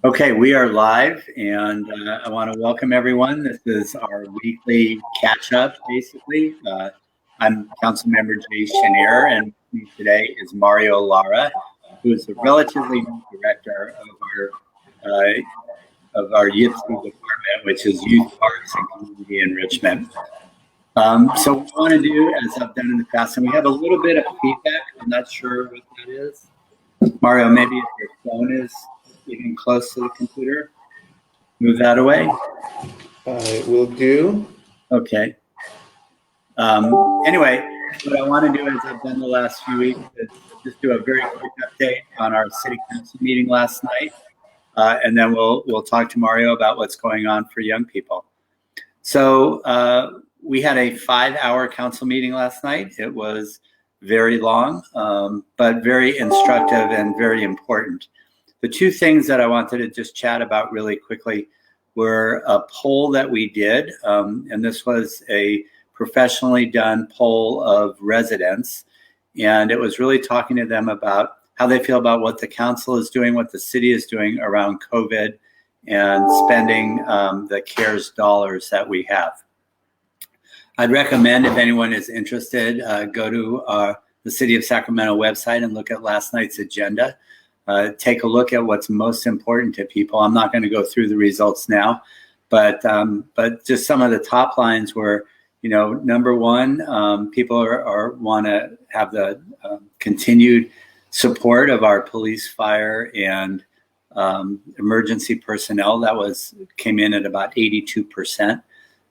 Okay, we are live, and I want to welcome everyone. This is our weekly catch-up, basically. I'm Councilmember Jay Schenirer, and with me today is Mario Lara, who is the relatively new director of our YIPSI department, which is Youth Parks and Community Enrichment. So what I want to do, as I've done in the past, and we have a little bit of feedback. I'm not sure what that is. Mario, maybe if your phone is even close to the computer, move that away. I will do. Okay. Anyway, what I want to do, as I've done the last few weeks, is just do a very quick update on our city council meeting last night, and then we'll talk to Mario about what's going on for young people. So we had a 5-hour council meeting last night. It was very long, but very instructive and very important. The two things that I wanted to just chat about really quickly were a poll that we did, and this was a professionally done poll of residents, and it was really talking to them about how they feel about what the council is doing, what the city is doing around COVID, and spending the CARES dollars that we have. I'd recommend, if anyone is interested, go to the City of Sacramento website and look at last night's agenda. Take a look at what's most important to people. I'm not going to go through the results now, but just some of the top lines were, number one, people want to have the continued support of our police, fire, and emergency personnel. That came in at about 82%.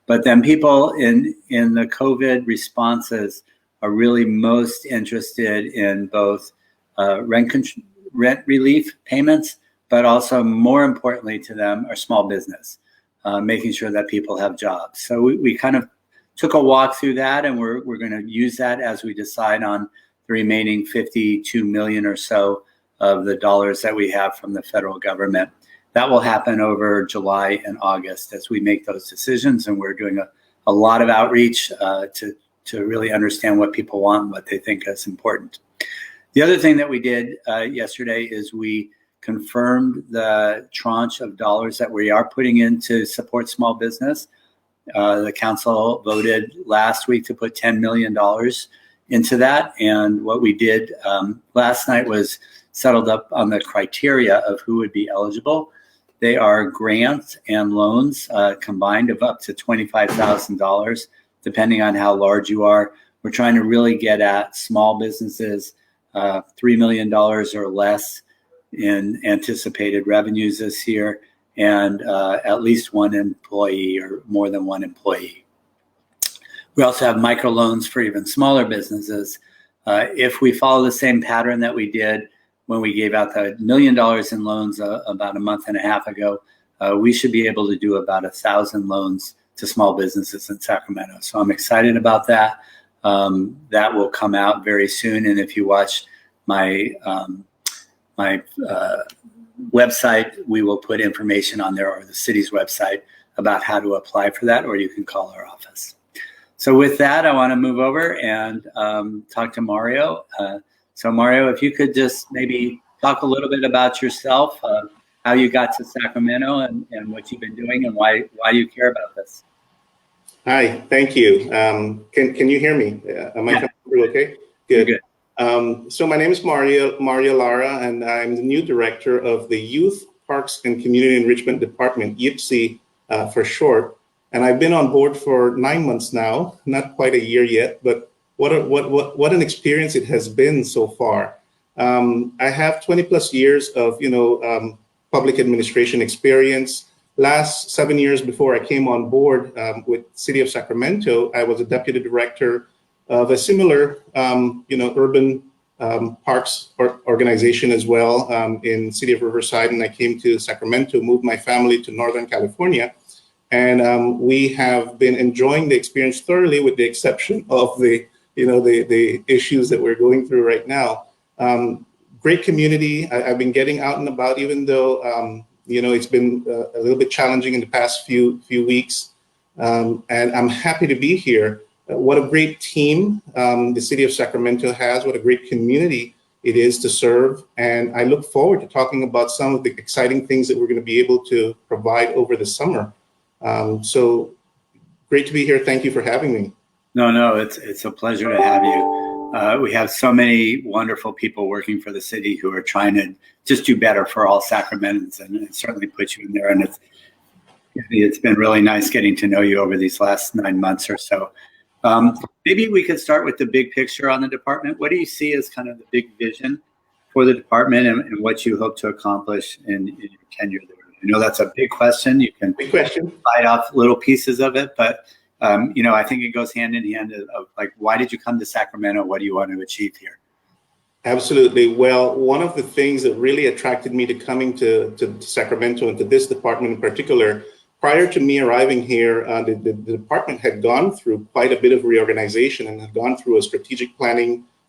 But then people in the COVID responses are really most interested in both rent relief payments, but also more importantly to them are small business, making sure that people have jobs. So we kind of took a walk through that, and we're going to use that as we decide on the remaining 52 million or so of the dollars that we have from the federal government. That will happen over July and August as we make those decisions, and we're doing a lot of outreach to really understand what people want and what they think is important. The other thing that we did yesterday is we confirmed the tranche of dollars that we are putting in to support small business. The council voted last week to put $10 million into that. And what we did last night was settled up on the criteria of who would be eligible. They are grants and loans combined of up to $25,000, depending on how large you are. We're trying to really get at small businesses, $3 million or less in anticipated revenues this year, and at least one employee or more than one employee. We also have microloans for even smaller businesses. If we follow the same pattern that we did when we gave out the $1 million in loans about a month and a half ago, we should be able to do about 1,000 loans to small businesses in Sacramento. So I'm excited about that. That will come out very soon. And if you watch my website, we will put information on there, or the city's website, about how to apply for that, or you can call our office. So with that, I want to move over and talk to Mario. So Mario, if you could just maybe talk a little bit about yourself, how you got to Sacramento and what you've been doing and why you care about this. Hi, thank you. Can you hear me? Am I coming through okay? Good. So my name is Mario Lara, and I'm the new director of the Youth Parks and Community Enrichment Department, YIPSI for short. And I've been on board for 9 months now, not quite a year yet, but what an experience it has been so far. I have 20 plus years of public administration experience. Last 7 years before I came on board with City of Sacramento, I was a deputy director of a similar urban parks organization as well in City of Riverside, and I came to Sacramento, moved my family to Northern California. And we have been enjoying the experience thoroughly, with the exception of the issues that we're going through right now. Great community. I've been getting out and about, even though it's been a little bit challenging in the past few weeks. And I'm happy to be here. What a great team the city of Sacramento has. What a great community it is to serve. And I look forward to talking about some of the exciting things that we're going to be able to provide over the summer. So great to be here. Thank you for having me. No, it's a pleasure to have you. We have so many wonderful people working for the city who are trying to just do better for all Sacramentans, and it certainly puts you in there. And it's been really nice getting to know you over these last 9 months or so. Maybe we could start with the big picture on the department. What do you see as kind of the big vision for the department, and what you hope to accomplish in your tenure there? I know that's a big question. You can bite off little pieces of it, but I think it goes hand in hand of like, why did you come to Sacramento? What do you want to achieve here? Absolutely. Well, one of the things that really attracted me to coming to Sacramento and to this department in particular, prior to me arriving here, the department had gone through quite a bit of reorganization and had gone through a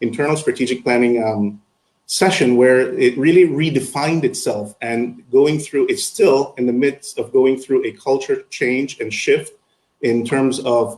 internal strategic planning session where it really redefined itself, and it's still in the midst of going through a culture change and shift in terms of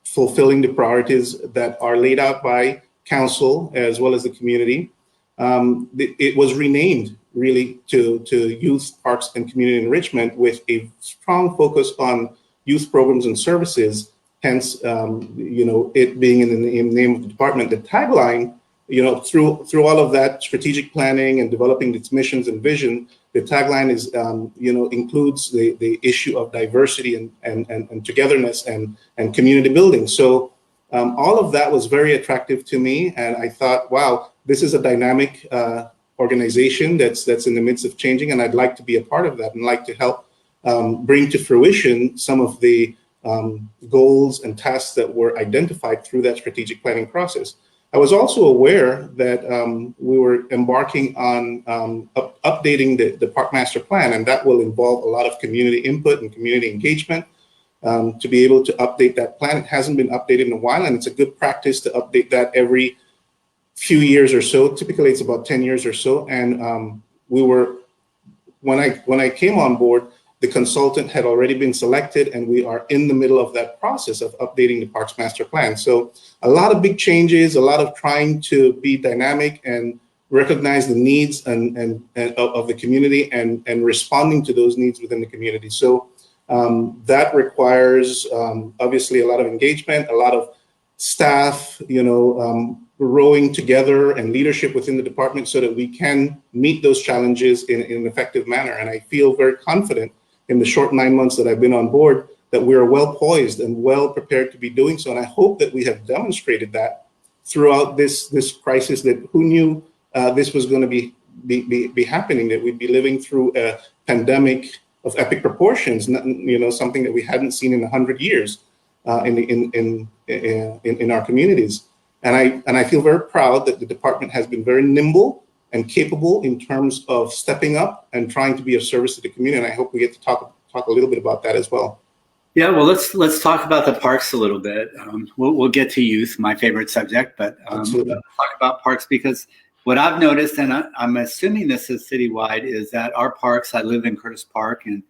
fulfilling the priorities that are laid out by council as well as the community. It was renamed really to Youth, Parks, and Community Enrichment, with a strong focus on youth programs and services. Hence, it being in the name of the department. The tagline, through all of that strategic planning and developing its missions and vision, the tagline is, includes the issue of diversity and togetherness and community building. So all of that was very attractive to me, and I thought, wow, this is a dynamic organization that's in the midst of changing, and I'd like to be a part of that and like to help bring to fruition some of the goals and tasks that were identified through that strategic planning process. I was also aware that we were embarking on updating the park master plan, and that will involve a lot of community input and community engagement to be able to update that plan. It hasn't been updated in a while, and it's a good practice to update that every few years or so. Typically, it's about 10 years or so. And when I came on board, the consultant had already been selected, and we are in the middle of that process of updating the Parks Master Plan. So a lot of big changes, a lot of trying to be dynamic and recognize the needs of the community and responding to those needs within the community. So that requires obviously a lot of engagement, a lot of staff, rowing together, and leadership within the department so that we can meet those challenges in an effective manner. And I feel very confident in the short 9 months that I've been on board that we are well poised and well prepared to be doing so. And I hope that we have demonstrated that throughout this crisis, that who knew this was going to be happening, that we'd be living through a pandemic of epic proportions, something that we hadn't seen in 100 years in our communities. And I feel very proud that the department has been very nimble and capable in terms of stepping up and trying to be of service to the community. And I hope we get to talk a little bit about that as well. Yeah, well, let's talk about the parks a little bit. We'll get to youth, my favorite subject, but let's talk about parks, because what I've noticed, and I'm assuming this is citywide, is that our parks, I live in Curtis Park and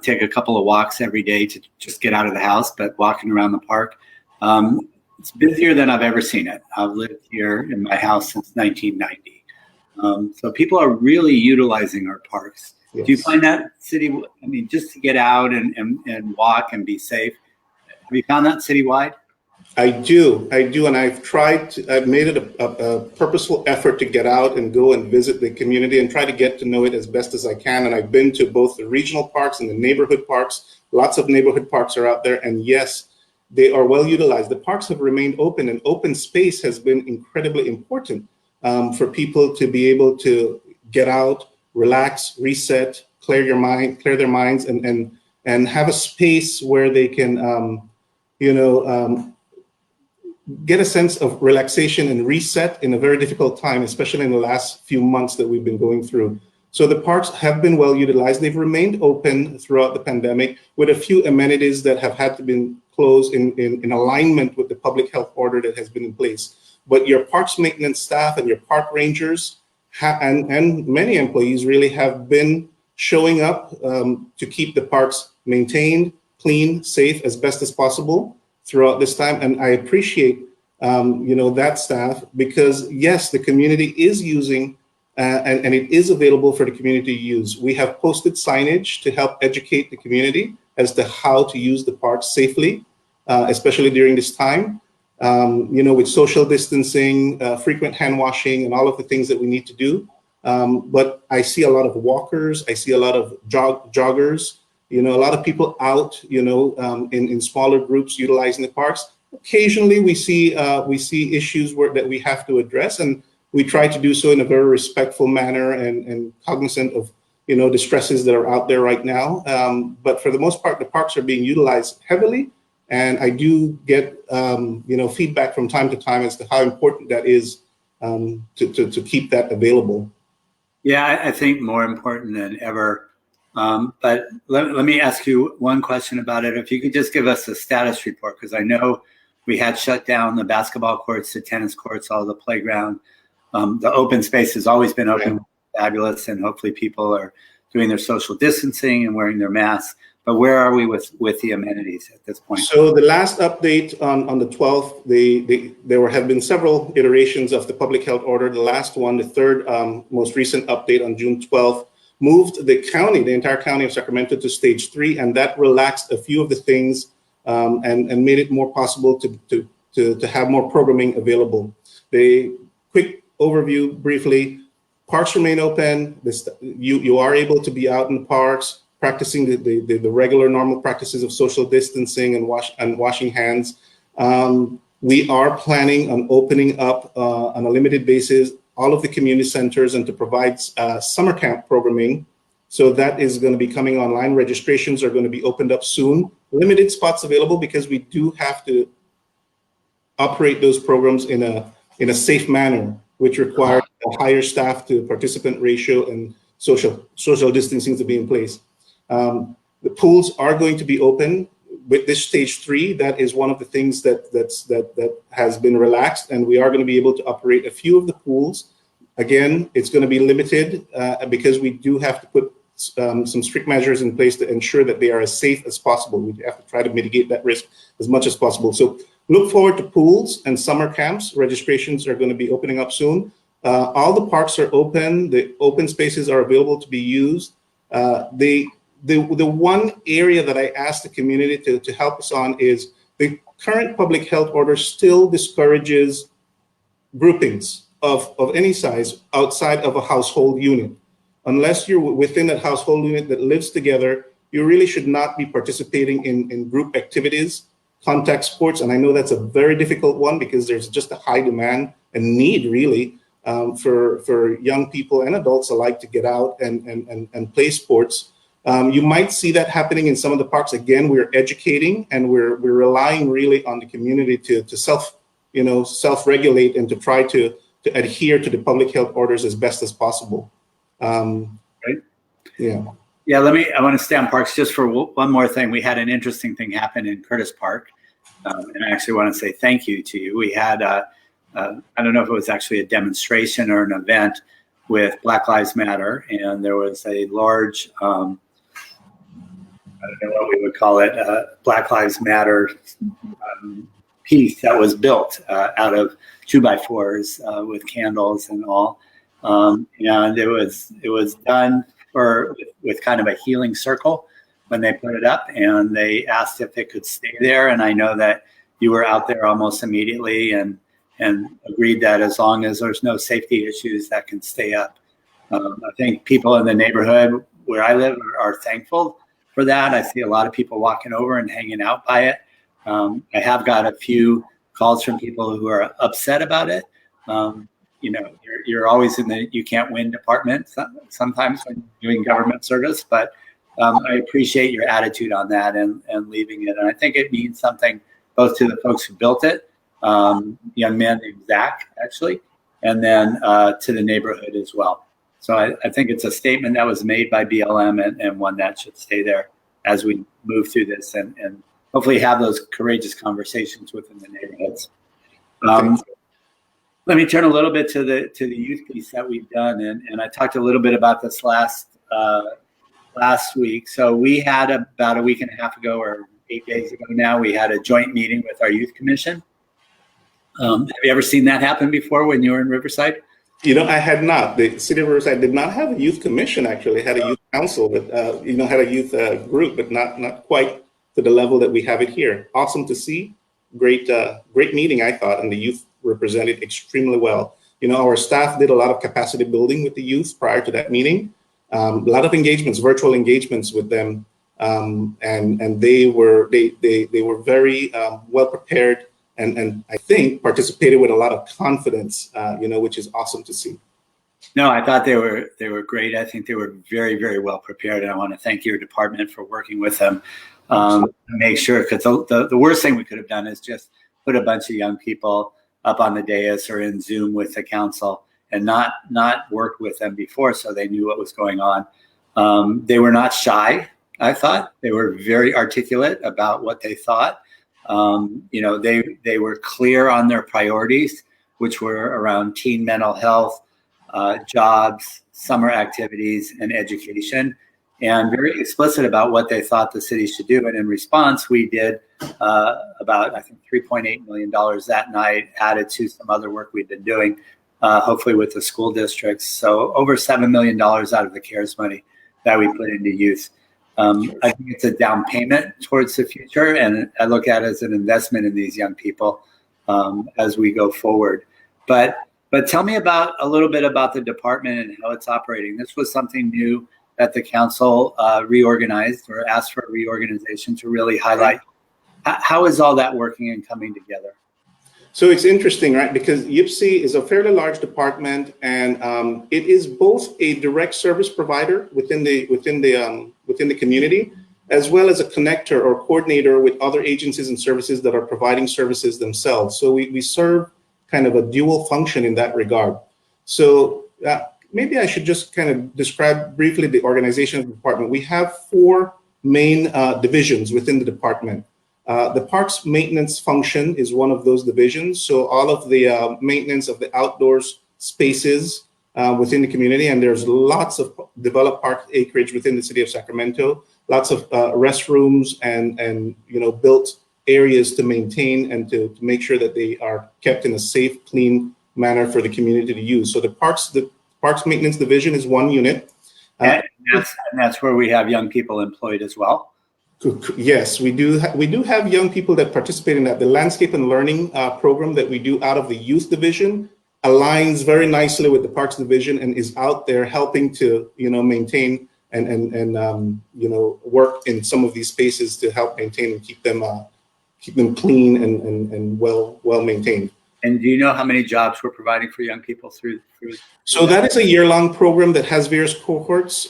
take a couple of walks every day to just get out of the house, but walking around the park, it's busier than I've ever seen it. I've lived here in my house since 1990. So people are really utilizing our parks. Yes. Do you find that just to get out and walk and be safe, have you found that citywide? I do, and I've made it a purposeful effort to get out and go and visit the community and try to get to know it as best as I can. And I've been to both the regional parks and the neighborhood parks. Lots of neighborhood parks are out there, and yes, they are well utilized. The parks have remained open, and open space has been incredibly important for people to be able to get out, relax, reset, clear their minds, and have a space where they can, get a sense of relaxation and reset in a very difficult time, especially in the last few months that we've been going through. So the parks have been well utilized. They've remained open throughout the pandemic, with a few amenities that have had to be closed in alignment with the public health order that has been in place. But your parks maintenance staff and your park rangers and many employees really have been showing up to keep the parks maintained, clean, safe as best as possible throughout this time. And I appreciate that staff, because yes, the community is using and it is available for the community to use. We have posted signage to help educate the community as to how to use the parks safely, especially during this time. With social distancing, frequent hand washing, and all of the things that we need to do. But I see a lot of walkers. I see a lot of joggers. A lot of people out. In smaller groups utilizing the parks. Occasionally, we see issues that we have to address, and we try to do so in a very respectful manner and cognizant of the stresses that are out there right now. But for the most part, the parks are being utilized heavily. And I do get, feedback from time to time as to how important that is to keep that available. Yeah, I think more important than ever. But let me ask you one question about it. If you could just give us a status report, because I know we had shut down the basketball courts, the tennis courts, all the playground. The open space has always been open, fabulous, and hopefully people are doing their social distancing and wearing their masks. But where are we with the amenities at this point? So the last update on the 12th, there have been several iterations of the public health order. The last one, the third most recent update on June 12th, moved the entire county of Sacramento to stage 3, and that relaxed a few of the things and made it more possible to have more programming available. The quick overview briefly, parks remain open. You are able to be out in the parks, practicing the regular normal practices of social distancing and washing hands. We are planning on opening up on a limited basis all of the community centers and to provide summer camp programming. So that is going to be coming online. Registrations are going to be opened up soon. Limited spots available because we do have to operate those programs in a safe manner, which requires a higher staff to participant ratio and social distancing to be in place. The pools are going to be open with this stage 3. That is one of the things that has been relaxed, and we are going to be able to operate a few of the pools. Again, it's going to be limited because we do have to put some strict measures in place to ensure that they are as safe as possible. We have to try to mitigate that risk as much as possible. So look forward to pools and summer camps. Registrations are going to be opening up soon. All the parks are open. The open spaces are available to be used. The one area that I asked the community to help us on is the current public health order still discourages groupings of any size outside of a household unit. Unless you're within that household unit that lives together, you really should not be participating in group activities, contact sports. And I know that's a very difficult one because there's just a high demand and need really for young people and adults alike to get out and play sports. You might see that happening in some of the parks. Again, we're educating and we're relying really on the community to self-regulate and to try to adhere to the public health orders as best as possible. Right. Yeah. Yeah. I want to stay on parks just for one more thing. We had an interesting thing happen in Curtis Park. And I actually want to say thank you to you. We had, I don't know if it was actually a demonstration or an event with Black Lives Matter. And there was a large, I don't know what we would call it, Black Lives Matter piece that was built out of 2x4s with candles and all. And it was done with kind of a healing circle when they put it up, and they asked if it could stay there. And I know that you were out there almost immediately and agreed that as long as there's no safety issues, that can stay up. I think people in the neighborhood where I live are thankful for that. I see a lot of people walking over and hanging out by it. I have got a few calls from people who are upset about it. You're always in the you can't win department sometimes when doing government service, but I appreciate your attitude on that and leaving it. And I think it means something both to the folks who built it, young man named Zach, actually, and then to the neighborhood as well. So I think it's a statement that was made by BLM and one that should stay there as we move through this and hopefully have those courageous conversations within the neighborhoods. Let me turn a little bit to the youth piece that we've done, and I talked a little bit about this last week. So we had about a week and a half ago, or 8 days ago now, we had a joint meeting with our youth commission, Have you ever seen that happen before when you were in Riverside? You know, I had not. The city of Riverside did not have a youth commission. Actually, it had a youth council, but had a youth group, but not quite to the level that we have it here. Awesome to see. Great meeting, I thought, and the youth represented extremely well. You know, our staff did a lot of capacity building with the youth prior to that meeting. A lot of engagements, virtual engagements with them, and they were very well prepared. And I think participated with a lot of confidence, which is awesome to see. No, I thought they were great. I think they were very, very well prepared, and I want to thank your department for working with them to make sure. Because the worst thing we could have done is just put a bunch of young people up on the dais or in Zoom with the council and not worked with them before, so they knew what was going on. They were not shy. I thought they were very articulate about what they thought. They were clear on their priorities, which were around teen mental health, jobs, summer activities, and education, and very explicit about what they thought the city should do. And in response, we did about, I think, $3.8 million that night, added to some other work we've been doing, hopefully with the school districts. So over $7 million out of the CARES money that we put into youth. I think it's a down payment towards the future, and I look at it as an investment in these young people as we go forward. But tell me a little bit about the department and how it's operating. This was something new that the council reorganized or asked for a reorganization to really highlight. How is all that working and coming together? So it's interesting, right? Because YPC is a fairly large department, and it is both a direct service provider within the community, as well as a connector or coordinator with other agencies and services that are providing services themselves. So we serve kind of a dual function in that regard. So maybe I should just kind of describe briefly the organization of the department. We have four main divisions within the department. The parks maintenance function is one of those divisions. So all of the maintenance of the outdoors spaces within the community, and there's lots of developed park acreage within the city of Sacramento, lots of restrooms and built areas to maintain and to make sure that they are kept in a safe, clean manner for the community to use. So the parks maintenance division is one unit. And that's where we have young people employed as well. Yes, we do have young people that participate in that. The landscape and learning program that we do out of the youth division aligns very nicely with the parks division and is out there helping to maintain and work in some of these spaces to help maintain and keep them clean and well maintained. And do you know how many jobs we're providing for young people through? So that is a year-long program that has various cohorts.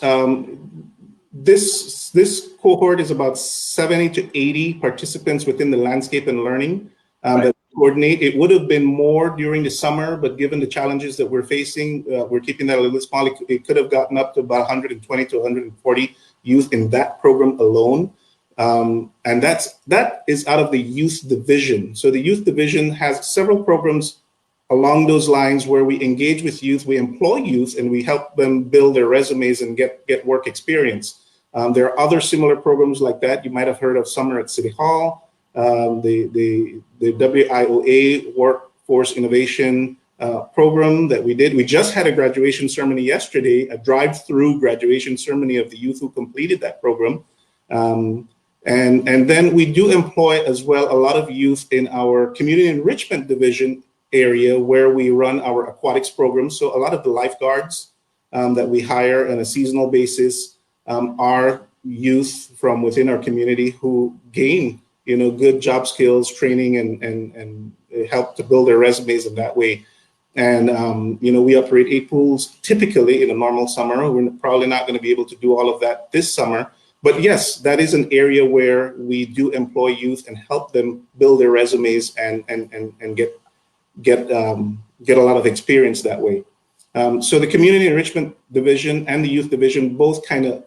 This cohort is about 70 to 80 participants within the landscape and learning that coordinate. It would have been more during the summer, but given the challenges that we're facing, we're keeping that a little small. It could have gotten up to about 120 to 140 youth in that program alone. And that is out of the youth division. So the youth division has several programs along those lines where we engage with youth, we employ youth, and we help them build their resumes and get work experience. There are other similar programs like that. You might have heard of Summer at City Hall, the WIOA Workforce Innovation program that we did. We just had a graduation ceremony yesterday, a drive-through graduation ceremony of the youth who completed that program. And then we do employ as well a lot of youth in our community enrichment division area where we run our aquatics program. So a lot of the lifeguards that we hire on a seasonal basis are youth from within our community who gain good job skills, training, and help to build their resumes in that way. And we operate 8 pools typically in a normal summer. We're probably not going to be able to do all of that this summer. But yes, that is an area where we do employ youth and help them build their resumes and get a lot of experience that way. So the community enrichment division and the youth division both kind of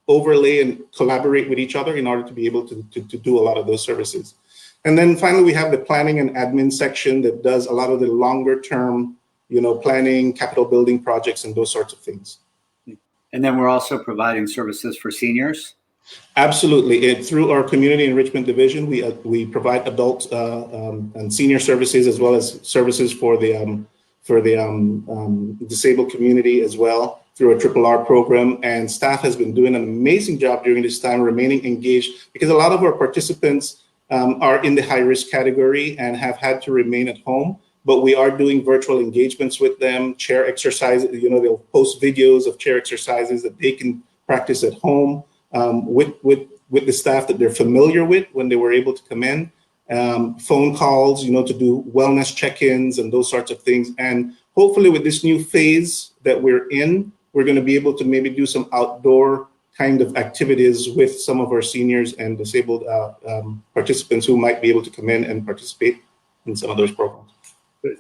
overlay and collaborate with each other in order to be able to do a lot of those services. And then finally, we have the planning and admin section that does a lot of the longer term, planning, capital building projects and those sorts of things. And then we're also providing services for seniors. Absolutely. Through our community enrichment division, we provide adult and senior services, as well as services for the disabled community as well, through a RRR program. And staff has been doing an amazing job during this time, remaining engaged, because a lot of our participants are in the high risk category and have had to remain at home. But we are doing virtual engagements with them, chair exercises. They'll post videos of chair exercises that they can practice at home. With the staff that they're familiar with when they were able to come in, phone calls, to do wellness check-ins and those sorts of things. And hopefully with this new phase that we're in, we're going to be able to maybe do some outdoor kind of activities with some of our seniors and disabled participants who might be able to come in and participate in some of those programs. Good.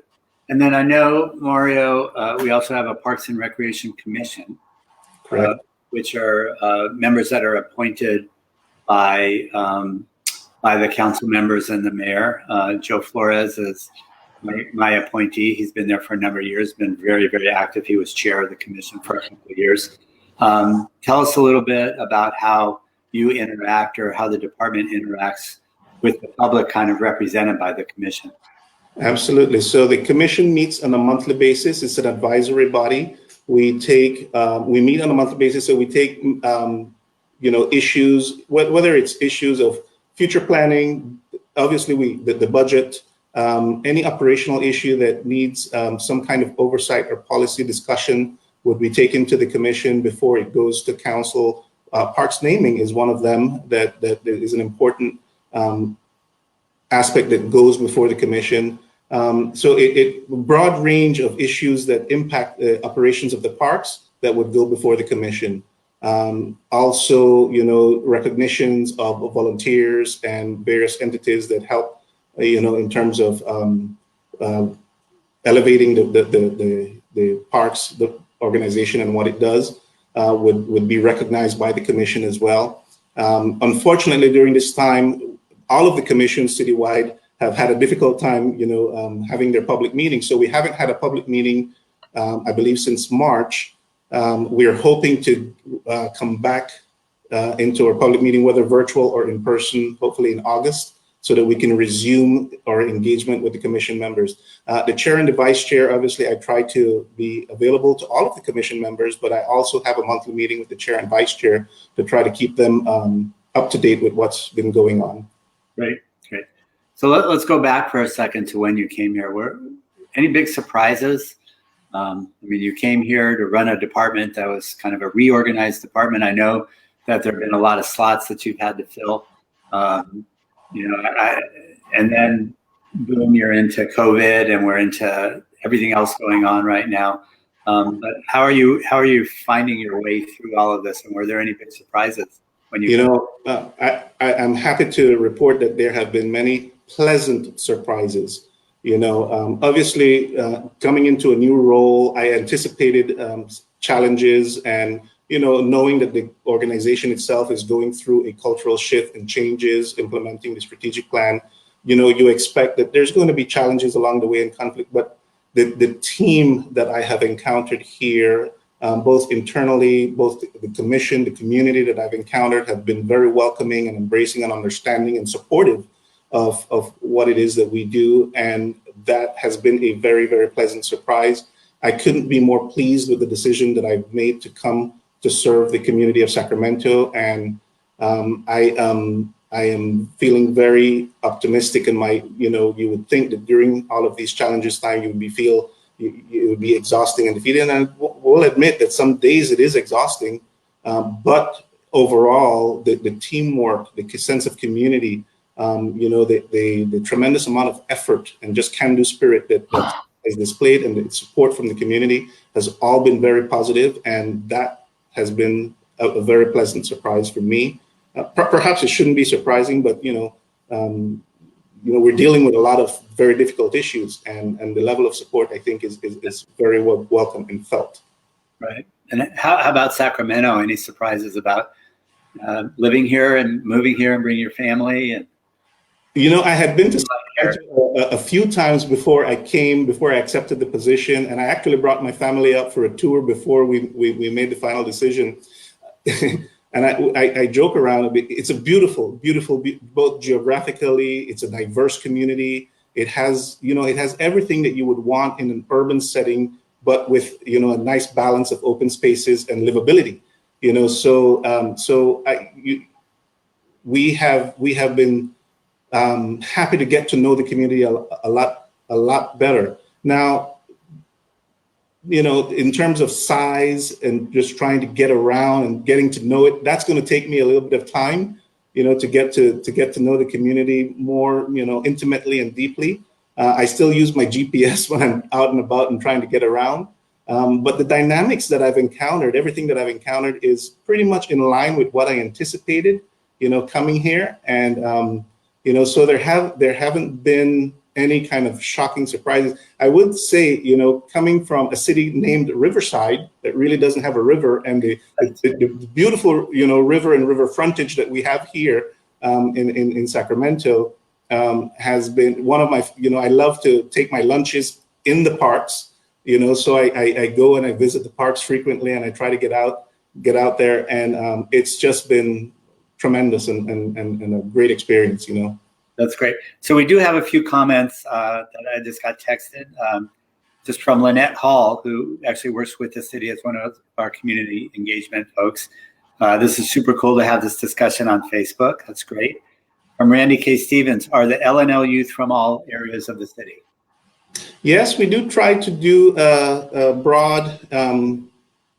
And then I know, Mario, we also have a Parks and Recreation Commission. Correct. Which are members that are appointed by the council members and the mayor. Joe Flores is my appointee. He's been there for a number of years, been very, very active. He was chair of the commission for a couple of years. Tell us a little bit about how you interact, or how the department interacts with the public kind of represented by the commission. Absolutely. So the commission meets on a monthly basis. It's an advisory body. We meet on a monthly basis, so we take, issues, whether it's issues of future planning, obviously the budget, any operational issue that needs some kind of oversight or policy discussion would be taken to the commission before it goes to council. Parks naming is one of them that is an important aspect that goes before the commission. So it broad range of issues that impact the operations of the parks that would go before the commission. Also, recognitions of volunteers and various entities that help, in terms of elevating the parks, the organization and what it does, would be recognized by the commission as well. Unfortunately, during this time, all of the commissions citywide have had a difficult time, having their public meetings. So we haven't had a public meeting, I believe, since March. We are hoping to come back into our public meeting, whether virtual or in person, hopefully in August, so that we can resume our engagement with the commission members. The chair and the vice chair, obviously, I try to be available to all of the commission members, but I also have a monthly meeting with the chair and vice chair to try to keep them up to date with what's been going on. Great. So let's go back for a second to when you came here. Were any big surprises? You came here to run a department that was kind of a reorganized department. I know that there have been a lot of slots that you've had to fill. And then boom, you're into COVID, and we're into everything else going on right now. But how are you finding your way through all of this? And were there any big surprises when you? I'm happy to report that there have been many pleasant surprises. Obviously, coming into a new role, I anticipated challenges, and knowing that the organization itself is going through a cultural shift and changes, implementing the strategic plan, you expect that there's going to be challenges along the way and conflict. But the team that I have encountered here, both internally, both the commission, the community that I've encountered, have been very welcoming and embracing and understanding and supportive of what it is that we do. And that has been a very, very pleasant surprise. I couldn't be more pleased with the decision that I've made to come to serve the community of Sacramento. And I am feeling very optimistic in my, you would think that during all of these challenges time, you would be exhausting and defeated. And we'll admit that some days it is exhausting, but overall, the teamwork, the sense of community, the tremendous amount of effort and just can-do spirit that is displayed, and the support from the community has all been very positive, and that has been a very pleasant surprise for me. Perhaps it shouldn't be surprising, but we're dealing with a lot of very difficult issues, and the level of support, I think, is very welcome and felt. Right. And how about Sacramento? Any surprises about living here and moving here and bringing your family? And I had been to Sacramento a few times before I accepted the position, and I actually brought my family up for a tour before we made the final decision. And I joke around a bit. It's a beautiful, both geographically, it's a diverse community. It has, it has everything that you would want in an urban setting, but with, a nice balance of open spaces and livability. We have been happy to get to know the community a lot better. Now, in terms of size and just trying to get around and getting to know it, that's going to take me a little bit of time, to get to know the community more, intimately and deeply. I still use my GPS when I'm out and about and trying to get around. But the dynamics that I've encountered, everything that I've encountered is pretty much in line with what I anticipated, coming here. And, so there haven't been any kind of shocking surprises. I would say, coming from a city named Riverside that really doesn't have a river, and the beautiful, river and river frontage that we have here in Sacramento has been one of my, I love to take my lunches in the parks, so I go and I visit the parks frequently, and I try to get out there, and it's just been tremendous and a great experience, That's great. So we do have a few comments that I just got texted, just from Lynette Hall, who actually works with the city as one of our community engagement folks. This is super cool to have this discussion on Facebook. That's great. From Randy K. Stevens, are the LNL youth from all areas of the city? Yes, we do try to do a broad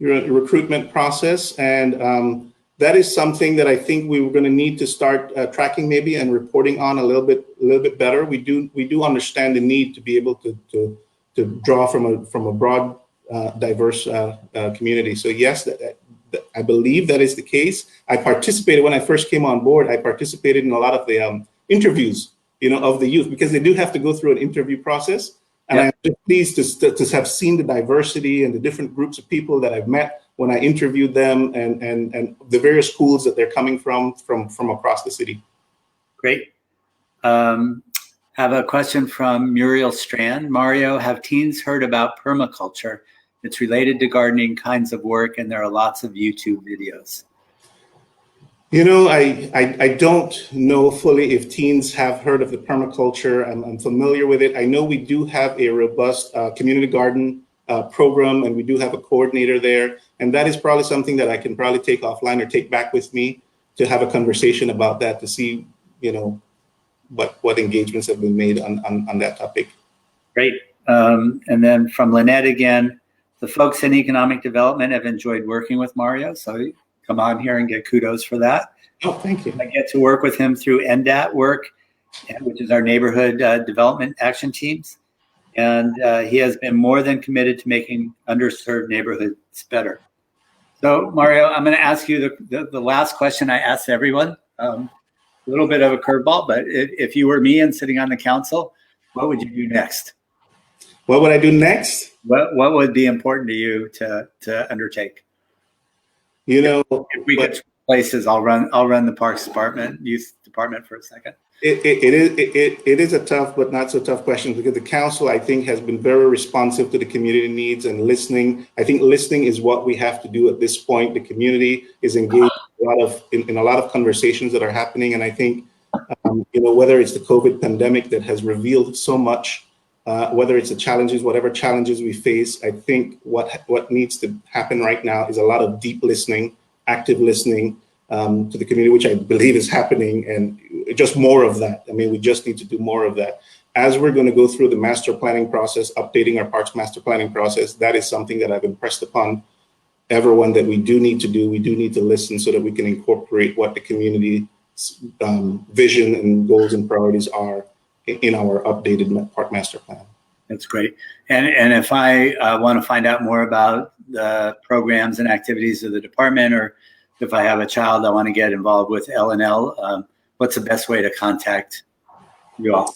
recruitment process, and that is something that I think we were going to need to start tracking maybe and reporting on a little bit better. We do understand the need to be able to draw from a broad, diverse community. So yes, I believe that is the case. I participated when I first came on board. I participated in a lot of the interviews, of the youth, because they do have to go through an interview process. And I'm just pleased to have seen the diversity and the different groups of people that I've met when I interviewed them, and the various schools that they're coming from across the city. Great. Have a question from Muriel Strand. Mario, have teens heard about permaculture? It's related to gardening kinds of work, and there are lots of YouTube videos. I don't know fully if teens have heard of the permaculture. I'm familiar with it. I know we do have a robust community garden program, and we do have a coordinator there. And that is probably something that I can probably take offline or take back with me to have a conversation about that, to see, what engagements have been made on that topic. Great. And then from Lynette again, the folks in economic development have enjoyed working with Mario. So come on here and get kudos for that. Oh, thank you. I get to work with him through NDAT work, which is our neighborhood development action teams. And he has been more than committed to making underserved neighborhoods better. So Mario, I'm going to ask you the last question I asked everyone. A little bit of a curveball, but if you were me and sitting on the council, what would you do next? What would I do next? What would be important to you to undertake? If we could switch places, I'll run the Parks Department, Youth Department for a second. It is a tough but not so tough question, because the council, I think, has been very responsive to the community needs and listening. I think listening is what we have to do at this point. The community is engaged in a lot of conversations that are happening, and I think whether it's the COVID pandemic that has revealed so much, whether it's the challenges, whatever challenges we face, I think what needs to happen right now is a lot of deep listening, active listening to the community, which I believe is happening, and just more of that. I mean, we just need to do more of that. As we're going to go through the master planning process, updating our parks master planning process, that is something that I've impressed upon everyone that we do need to do. We do need to listen so that we can incorporate what the community vision and goals and priorities are in our updated park master plan. That's great. And if I want to find out more about the programs and activities of the department, or if I have a child I want to get involved with LNL, what's the best way to contact you all?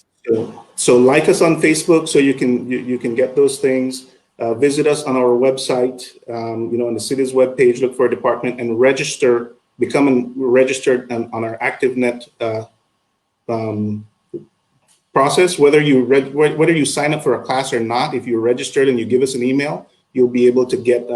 So like us on Facebook, so you can get those things. Visit us on our website, on the city's webpage, look for a department and register, become registered on our ActiveNet process. Whether you sign up for a class or not, if you're registered and you give us an email, you'll be able to get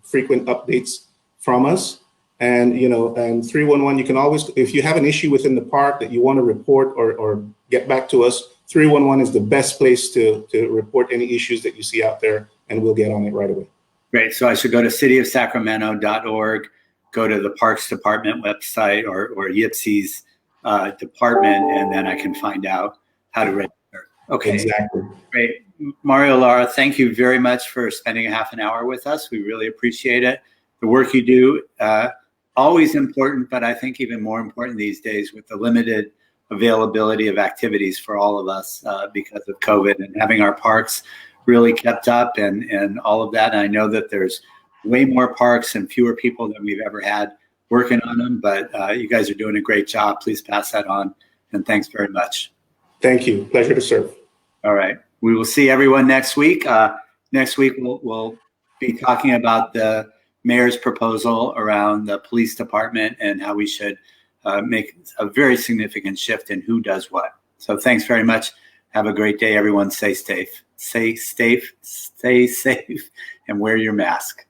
frequent updates from us. And, and 311, you can always, if you have an issue within the park that you want to report or get back to us, 311 is the best place to report any issues that you see out there, and we'll get on it right away. Great. So I should go to cityofsacramento.org, go to the Parks Department website or YPCE's department, and then I can find out how to register. Okay. Exactly. Great. Mario, Lara, thank you very much for spending a half an hour with us. We really appreciate it. The work you do, always important, but I think even more important these days with the limited availability of activities for all of us because of COVID, and having our parks really kept up and all of that. And I know that there's way more parks and fewer people than we've ever had working on them, but you guys are doing a great job. Please pass that on. And thanks very much. Thank you. Pleasure to serve. All right. We will see everyone next week. Next week, we'll be talking about the mayor's proposal around the police department and how we should make a very significant shift in who does what. So thanks very much. Have a great day, everyone. Stay safe, and wear your mask.